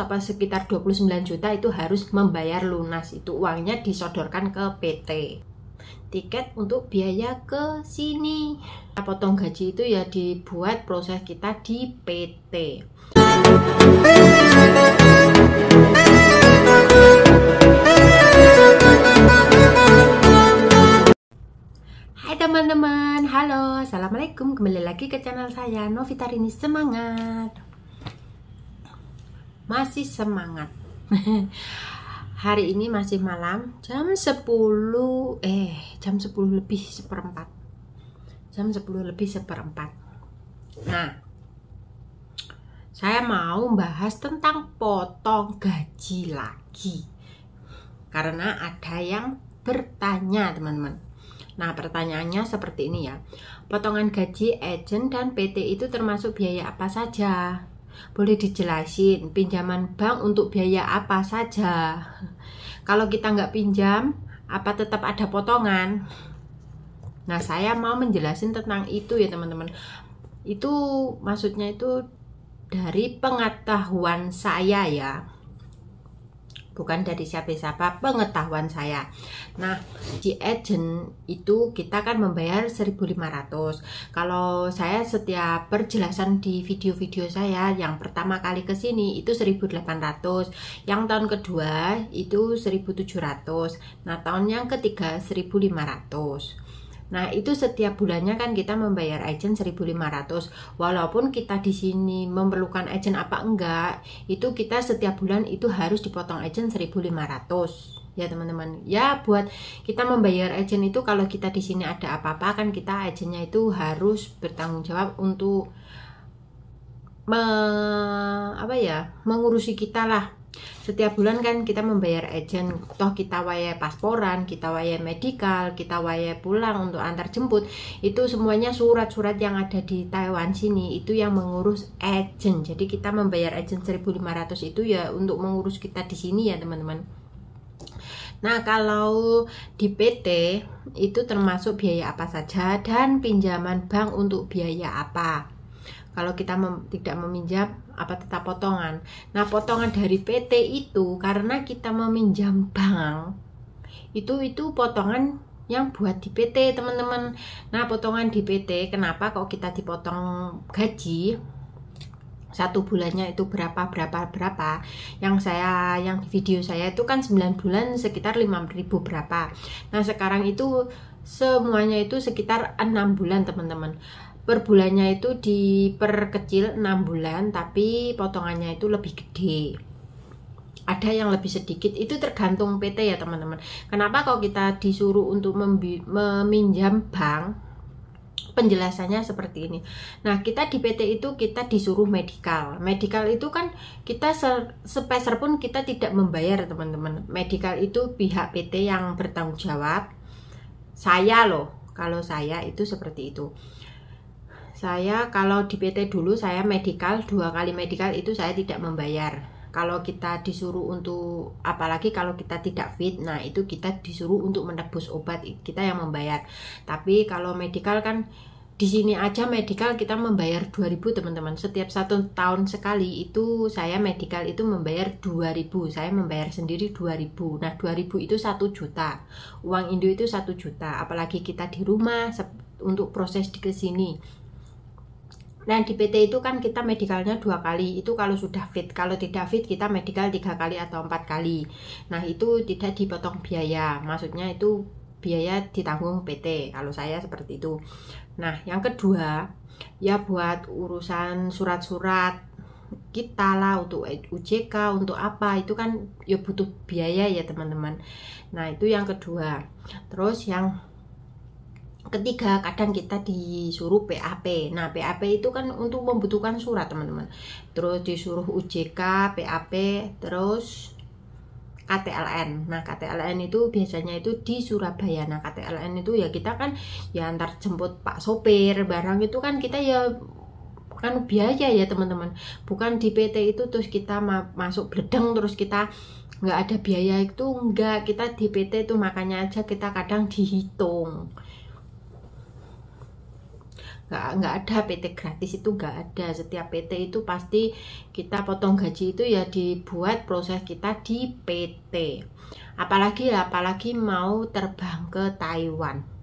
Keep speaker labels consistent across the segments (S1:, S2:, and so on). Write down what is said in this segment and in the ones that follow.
S1: apa sekitar 29 juta itu harus membayar lunas, itu uangnya disodorkan ke PT. Tiket untuk biaya ke sini. Potong gaji itu ya dibuat proses kita di PT. Hai teman-teman, halo, assalamualaikum, kembali lagi ke channel saya Novita Rini. Semangat, masih semangat. Hari ini masih malam, jam 10 lebih seperempat. Jam 10 lebih seperempat. Nah, saya mau bahas tentang potong gaji lagi, karena ada yang bertanya teman-teman. Nah, pertanyaannya seperti ini ya. Potongan gaji agen dan PT itu termasuk biaya apa saja? Boleh dijelasin, pinjaman bank untuk biaya apa saja? Kalau kita nggak pinjam, apa tetap ada potongan? Nah, saya mau menjelasin tentang itu ya teman-teman. Itu maksudnya itu dari pengetahuan saya ya, bukan dari siapa-siapa, pengetahuan saya. Nah, di agent itu kita kan membayar 1.500. Kalau saya setiap perjelasan di video-video saya yang pertama kali ke sini itu 1.800, yang tahun kedua itu 1.700, nah tahun yang ketiga 1.500. Nah, itu setiap bulannya kan kita membayar agent 1.500. Walaupun kita di sini memerlukan agent apa enggak, itu kita setiap bulan itu harus dipotong agent 1.500. Ya, teman-teman. Ya, buat kita membayar agent itu kalau kita di sini ada apa-apa kan kita agentnya itu harus bertanggung jawab untuk mengurusi kita lah. Setiap bulan kan kita membayar agent, toh kita waya pasporan, kita waya medical, kita waya pulang untuk antar jemput, itu semuanya surat-surat yang ada di Taiwan sini itu yang mengurus agent. Jadi kita membayar agent 1.500 itu ya untuk mengurus kita di sini ya teman-teman. Nah, kalau di PT itu termasuk biaya apa saja dan pinjaman bank untuk biaya apa? Kalau kita tidak meminjam, apa tetap potongan? Nah, potongan dari PT itu karena kita meminjam bank, itu potongan yang buat di PT teman-teman. Nah, potongan di PT, kenapa kok kita dipotong gaji? Satu bulannya itu berapa. Yang di video saya itu kan 9 bulan sekitar 5.000 berapa. Nah, sekarang itu semuanya itu sekitar 6 bulan teman-teman. Per bulannya itu diperkecil 6 bulan, tapi potongannya itu lebih gede. Ada yang lebih sedikit, itu tergantung PT ya teman-teman. Kenapa kalau kita disuruh untuk meminjam bank? Penjelasannya seperti ini. Nah, kita di PT itu kita disuruh medical. Medical itu kan kita sepeser pun kita tidak membayar teman-teman. Medical itu pihak PT yang bertanggung jawab. Saya loh, kalau saya itu seperti itu. Saya kalau di PT dulu saya medical 2 kali medical itu saya tidak membayar. Kalau kita disuruh untuk, apalagi kalau kita tidak fit, nah itu kita disuruh untuk menebus obat, kita yang membayar. Tapi kalau medical kan di sini aja medical kita membayar 2.000 teman-teman. Setiap 1 tahun sekali itu saya medical itu membayar 2.000. Saya membayar sendiri 2.000. Nah, 2.000 itu 1 juta. Uang Indo itu 1 juta. Apalagi kita di rumah untuk proses di kesini. Nah, di PT itu kan kita medicalnya 2 kali, itu kalau sudah fit. Kalau tidak fit kita medical 3 kali atau 4 kali. Nah, itu tidak dipotong biaya, maksudnya itu biaya ditanggung PT, kalau saya seperti itu. Nah, yang kedua ya buat urusan surat-surat kita lah, untuk UJK, untuk apa, itu kan ya butuh biaya ya teman-teman. Nah, itu yang kedua. Terus yang ketiga, kadang kita disuruh PAP. Nah, PAP itu kan untuk membutuhkan surat teman-teman. Terus disuruh UJK, PAP, terus KTLN. Nah, KTLN itu biasanya itu di Surabaya. Nah, KTLN itu ya kita kan ya antar jemput Pak sopir, barang itu kan kita ya kan biaya ya teman-teman. Bukan di PT itu terus kita masuk bledeng terus kita nggak ada biaya, itu enggak. Kita di PT itu makanya aja kita kadang dihitung. nggak ada PT gratis, itu nggak ada. Setiap PT itu pasti kita potong gaji itu ya dibuat proses kita di PT. Apalagi mau terbang ke Taiwan.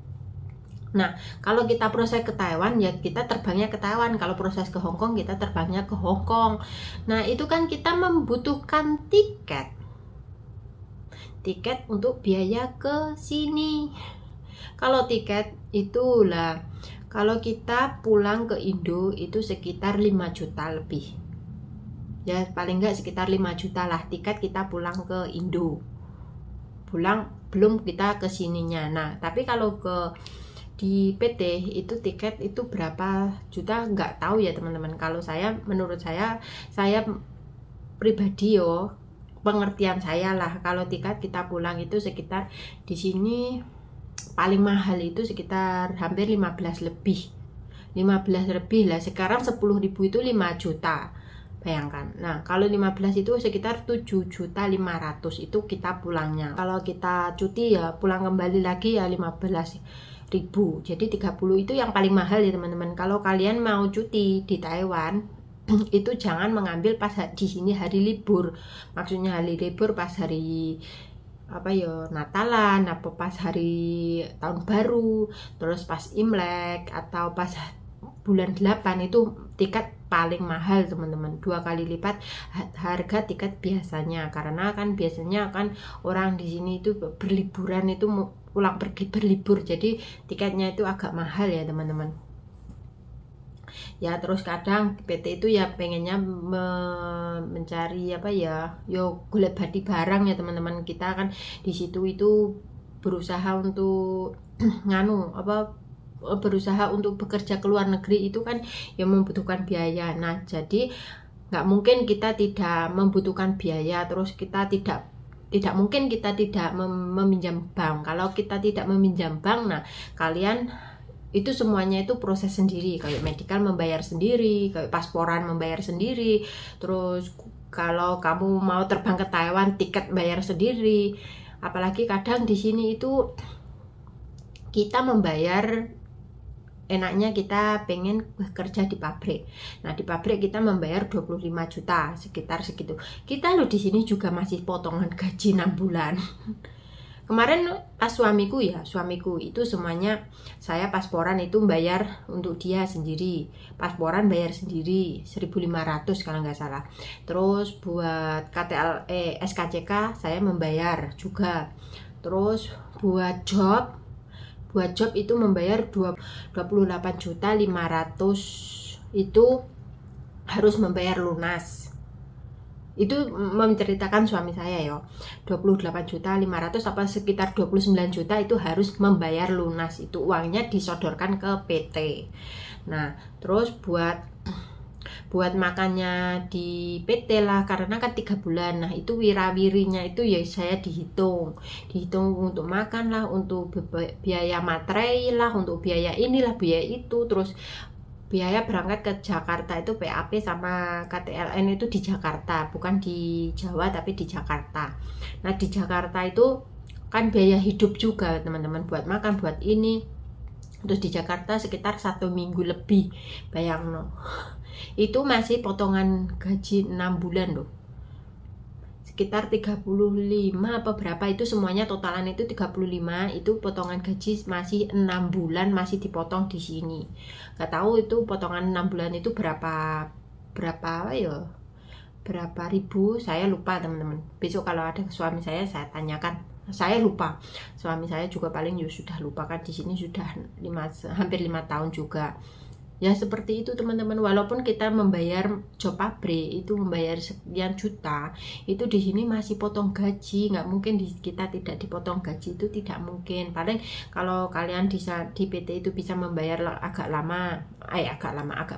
S1: Nah, kalau kita proses ke Taiwan ya kita terbangnya ke Taiwan. Kalau proses ke Hong Kong kita terbangnya ke Hong Kong. Nah, itu kan kita membutuhkan tiket untuk biaya ke sini. Kalau tiket itulah, kalau kita pulang ke Indo itu sekitar 5 juta lebih. Ya, paling enggak sekitar 5 juta lah tiket kita pulang ke Indo. Pulang belum kita ke sininya. Nah, tapi kalau di PT itu tiket itu berapa juta nggak tahu ya teman-teman. Kalau menurut saya pribadi pengertian saya lah, kalau tiket kita pulang itu sekitar di sini paling mahal itu sekitar hampir 15 lebih lah. Sekarang 10.000 itu 5 juta, bayangkan. Nah, kalau 15 itu sekitar 7.500.000 itu kita pulangnya. Kalau kita cuti ya pulang kembali lagi ya 15.000. Jadi 30 itu yang paling mahal ya teman-teman. Kalau kalian mau cuti di Taiwan itu jangan mengambil pas di sini hari libur. Maksudnya hari libur pas hari Natalan, apa pas hari tahun baru, terus pas Imlek atau pas bulan 8 itu tiket paling mahal teman-teman, 2 kali lipat harga tiket biasanya. Karena kan biasanya kan orang di sini itu berliburan, itu pulang pergi berlibur, jadi tiketnya itu agak mahal ya teman-teman. Ya terus kadang PT itu ya pengennya mencari golek badi barang ya teman-teman. Kita kan di situ itu berusaha untuk berusaha untuk bekerja ke luar negeri, itu kan yang membutuhkan biaya. Nah, jadi nggak mungkin kita tidak membutuhkan biaya, terus kita tidak mungkin kita tidak meminjam bank. Kalau kita tidak meminjam bank, nah kalian itu semuanya itu proses sendiri, kayak medical membayar sendiri, kayak pasporan membayar sendiri, terus kalau kamu mau terbang ke Taiwan tiket bayar sendiri. Apalagi kadang di sini itu kita membayar, enaknya kita pengen bekerja di pabrik. Nah, di pabrik kita membayar 25 juta, sekitar segitu. Kita di sini juga masih potongan gaji 6 bulan. Kemarin pas suamiku itu semuanya, saya pasporan itu bayar untuk dia sendiri. Pasporan bayar sendiri 1.500 kalau nggak salah. Terus buat SKCK saya membayar juga. Terus buat job itu membayar 28.500.000 itu harus membayar lunas. Itu menceritakan suami saya 28.500.000 apa sekitar 29 juta itu harus membayar lunas. Itu uangnya disodorkan ke PT. Nah, terus buat makannya di PT lah, karena kan 3 bulan. Nah, itu wirawirinya itu ya saya dihitung untuk makan lah, untuk biaya materai lah, untuk biaya inilah, biaya itu, terus biaya berangkat ke Jakarta itu PAP sama KTLN itu di Jakarta, bukan di Jawa tapi di Jakarta. Nah, di Jakarta itu kan biaya hidup juga teman-teman, buat makan, buat ini. Terus di Jakarta sekitar 1 minggu lebih, bayang itu masih potongan gaji 6 bulan sekitar 35 apa berapa, itu semuanya totalan itu 35, itu potongan gaji masih 6 bulan masih dipotong di sini. Gak tahu itu potongan 6 bulan itu berapa ribu, saya lupa teman-teman. Besok kalau ada suami saya tanyakan. Saya lupa, suami saya juga paling sudah lupa, kan di sini sudah hampir 5 tahun juga. Ya seperti itu teman-teman. Walaupun kita membayar job pabrik itu membayar sekian juta, itu di sini masih potong gaji. Nggak mungkin kita tidak dipotong gaji, itu tidak mungkin. Paling kalau kalian di PT itu bisa membayar agak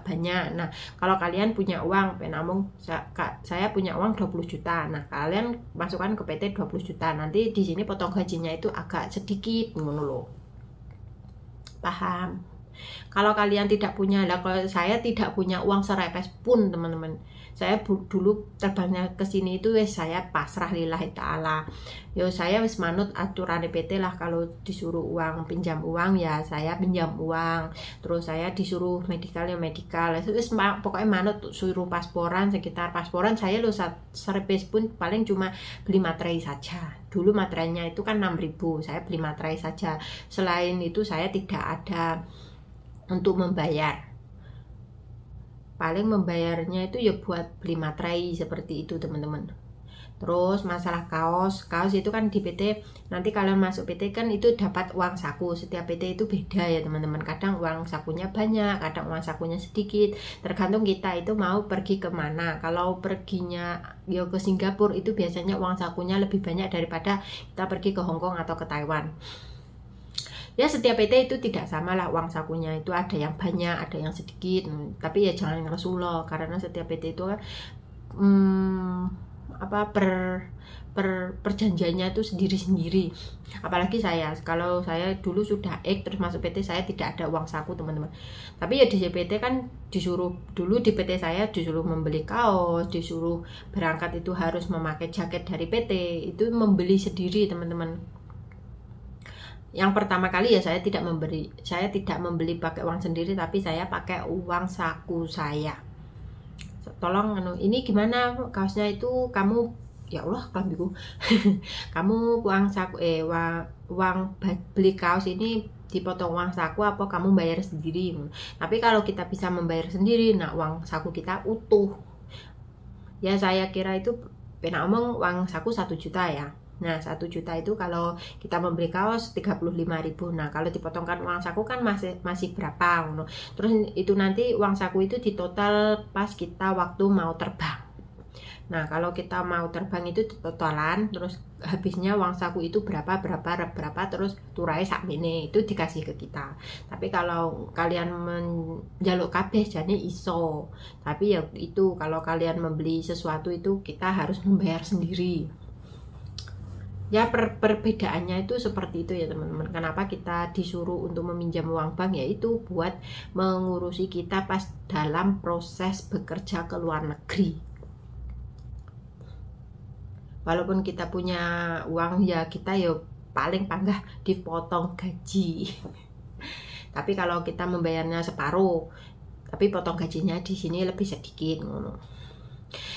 S1: banyak. Nah, kalau kalian punya uang, saya punya uang 20 juta. Nah, kalian masukkan ke PT 20 juta. Nanti di sini potong gajinya itu agak sedikit, ngono loh. Paham? Kalau kalian tidak punya, kalau saya tidak punya uang serepes pun teman-teman, Saya dulu terbangnya ke sini itu saya pasrah lillahi ta'ala. Yo saya wis manut aturan PT lah, kalau disuruh uang pinjam uang ya saya pinjam uang, terus saya disuruh medikal ya medikal, wis pokoknya manut. Suruh pasporan, sekitar pasporan saya lo servis pun paling cuma beli materai saja. Dulu materainya itu kan 6.000, saya beli materai saja. Selain itu saya tidak ada untuk membayar, paling membayarnya itu ya buat beli materai seperti itu teman-teman. Terus masalah kaos itu kan di PT, nanti kalian masuk PT kan itu dapat uang saku. Setiap PT itu beda ya teman-teman, kadang uang sakunya banyak, kadang uang sakunya sedikit, tergantung kita itu mau pergi kemana. Kalau perginya ya ke Singapura itu biasanya uang sakunya lebih banyak daripada kita pergi ke Hong Kong atau ke Taiwan. Ya setiap PT itu tidak sama lah uang sakunya, itu ada yang banyak, ada yang sedikit. Tapi ya jangan ngeresuh, karena setiap PT itu kan perjanjiannya itu sendiri-sendiri. Apalagi saya, kalau saya dulu sudah terus masuk PT, saya tidak ada uang saku teman-teman. Tapi ya di PT kan disuruh, dulu di PT saya disuruh membeli kaos, disuruh berangkat itu harus memakai jaket dari PT, itu membeli sendiri teman-teman. Yang pertama kali ya saya tidak membeli pakai uang sendiri, tapi saya pakai uang saku saya. Tolong ini gimana kaosnya itu kamu, ya Allah klambiku kamu uang saku uang beli kaos ini dipotong uang saku apa kamu bayar sendiri. Tapi kalau kita bisa membayar sendiri, nah uang saku kita utuh. Ya saya kira itu pernah omong uang saku 1 juta ya. Nah 1 juta itu kalau kita membeli kaos 35.000. Nah kalau dipotongkan uang saku kan masih berapa. Terus itu nanti uang saku itu ditotal pas kita waktu mau terbang. Nah kalau kita mau terbang itu totalan, terus habisnya uang saku itu berapa terus turai sakmene itu dikasih ke kita. Tapi kalau kalian menjaluk kabeh jane iso. Tapi ya itu kalau kalian membeli sesuatu itu kita harus membayar sendiri. Ya perbedaannya itu seperti itu ya teman-teman. Kenapa kita disuruh untuk meminjam uang bank, yaitu buat mengurusi kita pas dalam proses bekerja ke luar negeri. Walaupun kita punya uang ya kita ya paling panggah dipotong gaji. Tapi kalau kita membayarnya separuh, tapi potong gajinya di sini lebih sedikit.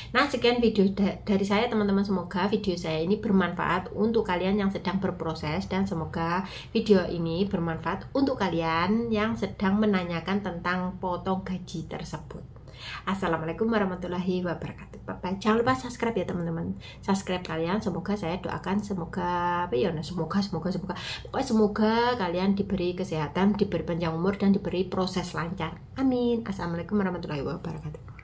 S1: Nah sekian video dari saya teman-teman, semoga video saya ini bermanfaat untuk kalian yang sedang berproses, dan semoga video ini bermanfaat untuk kalian yang sedang menanyakan tentang potong gaji tersebut. Assalamualaikum warahmatullahi wabarakatuh. Bye-bye. Jangan lupa subscribe ya teman-teman, subscribe kalian, semoga saya doakan semoga pokoknya semoga kalian diberi kesehatan, diberi panjang umur, dan diberi proses lancar. Amin. Assalamualaikum warahmatullahi wabarakatuh.